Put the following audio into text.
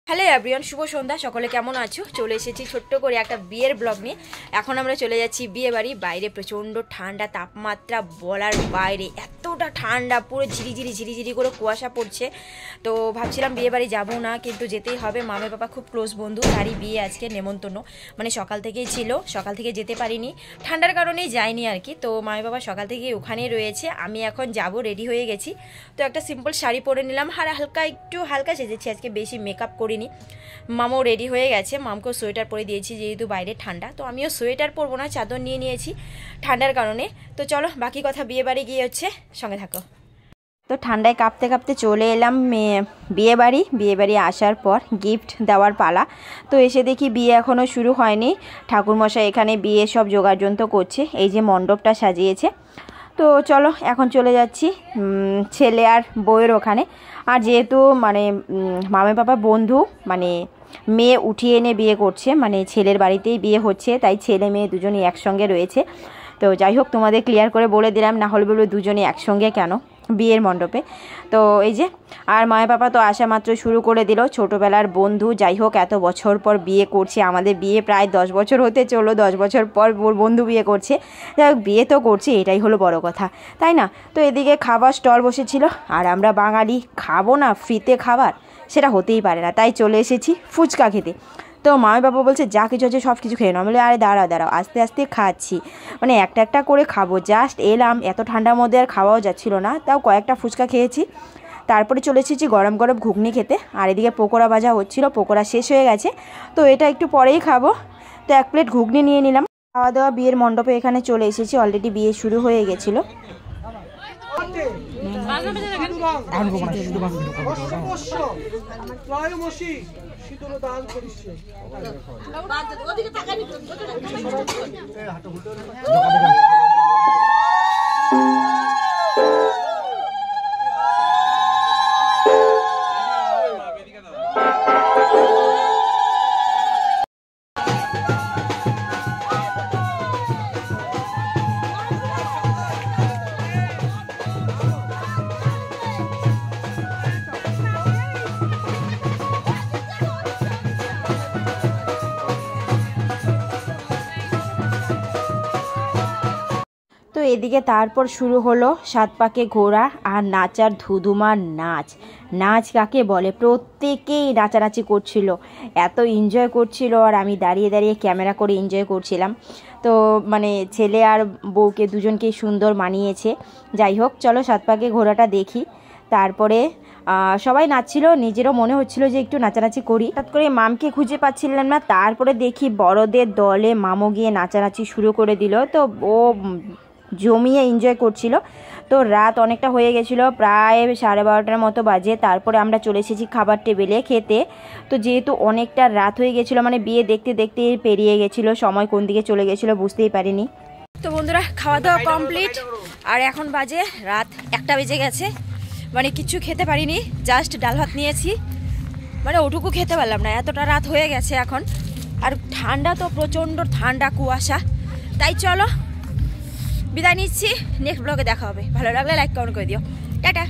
Hello everyone, শুভ সন্ধ্যা। সকলে কেমন আছো? চলে এসেছি ছোট্ট করে একটা বিয়ের ব্লগ নিয়ে। এখন আমরা চলে যাচ্ছি বিয়ে বাড়ি। বাইরে প্রচণ্ড ঠান্ডা, তাপমাত্রা বলার বাইরে, এতটা ঠান্ডা, পুরো ঝিরিঝিরি করে কুয়াশা পড়ছে। তো ভাবছিলাম বিয়ে বাড়ি যাবো না, কিন্তু যেতেই হবে। মামের বাবা খুব ক্লোজ বন্ধু, তারই বিয়ে আজকে, নেমন্তন্ন। মানে সকাল থেকেই ছিল, সকাল থেকে যেতে পারিনি, ঠান্ডার কারণেই যাইনি আর কি। তো মামের বাবা সকাল থেকেই ওখানেই রয়েছে। আমি এখন যাব, রেডি হয়ে গেছি। তো একটা সিম্পল শাড়ি পরে নিলাম, আর একটু হালকা সেজেছি আজকে, বেশি মেকআপ করিনি। মামও রেডি হয়ে গেছে, মামকেও সোয়েটার পরে দিয়েছি যেহেতু বাইরে ঠান্ডা। তো আমিও সোয়েটার পরবো না, চাদর নিয়ে নিয়েছি ঠান্ডার কারণে। তো চলো বাকি কথা বিয়ে বাড়ি গিয়ে হচ্ছে, সঙ্গে থাকো। তো ঠান্ডায় কাঁপতে কাঁপতে চলে এলাম বিয়ে বাড়ি আসার পর গিফট দেওয়ার পালা। তো এসে দেখি বিয়ে এখনও শুরু হয়নি, ঠাকুরমশাই এখানে বিয়ে সব জোগাড়যন্ত্র করছে, এই যে মণ্ডপটা সাজিয়েছে। তো চলো এখন চলে যাচ্ছি ছেলে আর বউয়ের ওখানে। আর যেহেতু মানে মামের বাবা বন্ধু, মানে মেয়ে উঠিয়ে এনে বিয়ে করছে, মানে ছেলের বাড়িতেই বিয়ে হচ্ছে, তাই ছেলে মেয়ে দুজনই একসঙ্গে রয়েছে। তো যাই হোক, তোমাদের ক্লিয়ার করে বলে দিলাম, না হলে বলবো দুজনই একসঙ্গে কেন বিয়ের মণ্ডপে। তো এই যে, আর মায়ের বাবা তো আসা মাত্র শুরু করে দিল, ছোটোবেলার বন্ধু। যাই হোক, এত বছর পর বিয়ে করছে, আমাদের বিয়ে প্রায় 10 বছর হতে চললো, 10 বছর পর ওর বন্ধু বিয়ে করছে। যাই হোক, বিয়ে তো করছে, এটাই হলো বড় কথা, তাই না? তো এদিকে খাবার স্টল বসেছিল, আর আমরা বাঙালি খাবো না ফ্রিতে খাবার, সেটা হতেই পারে না, তাই চলে এসেছি ফুচকা খেতে। তো মামি বাবা বলছে যা কিছু আছে সব কিছু খেয়ে নাও। বলে আরে দাঁড়াও আস্তে আস্তে খাচ্ছি, মানে একটা একটা করে খাবো। জাস্ট এলাম, এত ঠান্ডার মধ্যে আর খাওয়াও যাচ্ছিল না, তাও কয়েকটা ফুচকা খেয়েছি। তারপরে চলে এসেছি গরম গরম ঘুগনি খেতে। আর এদিকে পকোড়া ভাজা হচ্ছিলো, পকোড়া শেষ হয়ে গেছে, তো এটা একটু পরেই খাবো। তো 1 প্লেট ঘুগনি নিয়ে নিলাম। খাওয়া দাওয়া বিয়ের মণ্ডপে এখানে চলে এসেছি, অলরেডি বিয়ে শুরু হয়ে গেছিলো। তো এদিকে তারপর শুরু হলো 7 পাকে ঘোরা আর নাচার ধুধুমার নাচ কাকে বলে, প্রত্যেকেই নাচানাচি করছিল, এত এনজয় করছিল। আর আমি দাঁড়িয়ে দাঁড়িয়ে ক্যামেরা করে এনজয় করছিলাম। তো মানে ছেলে আর বউকে দুজনকেই সুন্দর মানিয়েছে। যাই হোক, চলো 7 পাকে ঘোরাটা দেখি। তারপরে সবাই নাচছিল, নিজেরও মনে হচ্ছিল যে একটু নাচানাচি করি। হঠাৎ করে মামকে খুঁজে পাচ্ছিলাম না, তারপরে দেখি বড়দের দলে মামও গিয়ে নাচানাচি শুরু করে দিল। তো ও জমিয়ে এনজয় করছিল। তো রাত অনেকটা হয়ে গেছিলো, প্রায় 12:30টার মতো বাজে। তারপরে আমরা চলে এসেছি খাবার টেবিলে খেতে। তো যেহেতু অনেকটা রাত হয়ে গেছিলো, মানে বিয়ে দেখতে দেখতে পেরিয়ে গেছিলো, সময় কোন দিকে চলে গেছিলো বুঝতেই পারিনি। তো বন্ধুরা, খাওয়া দাওয়া কমপ্লিট, আর এখন বাজে রাত 1টা বেজে গেছে। মানে কিছু খেতে পারিনি, জাস্ট ডাল ভাত নিয়েছি, মানে ওটুকু খেতে পারলাম না, এতটা রাত হয়ে গেছে এখন। আর ঠান্ডা তো প্রচণ্ড ঠান্ডা, কুয়াশা। তাই চলো বিদায় নিচ্ছি, নেক্সট ব্লগে দেখা হবে। ভালো লাগলে লাইক কমেন্ট করে দিও, টাটা।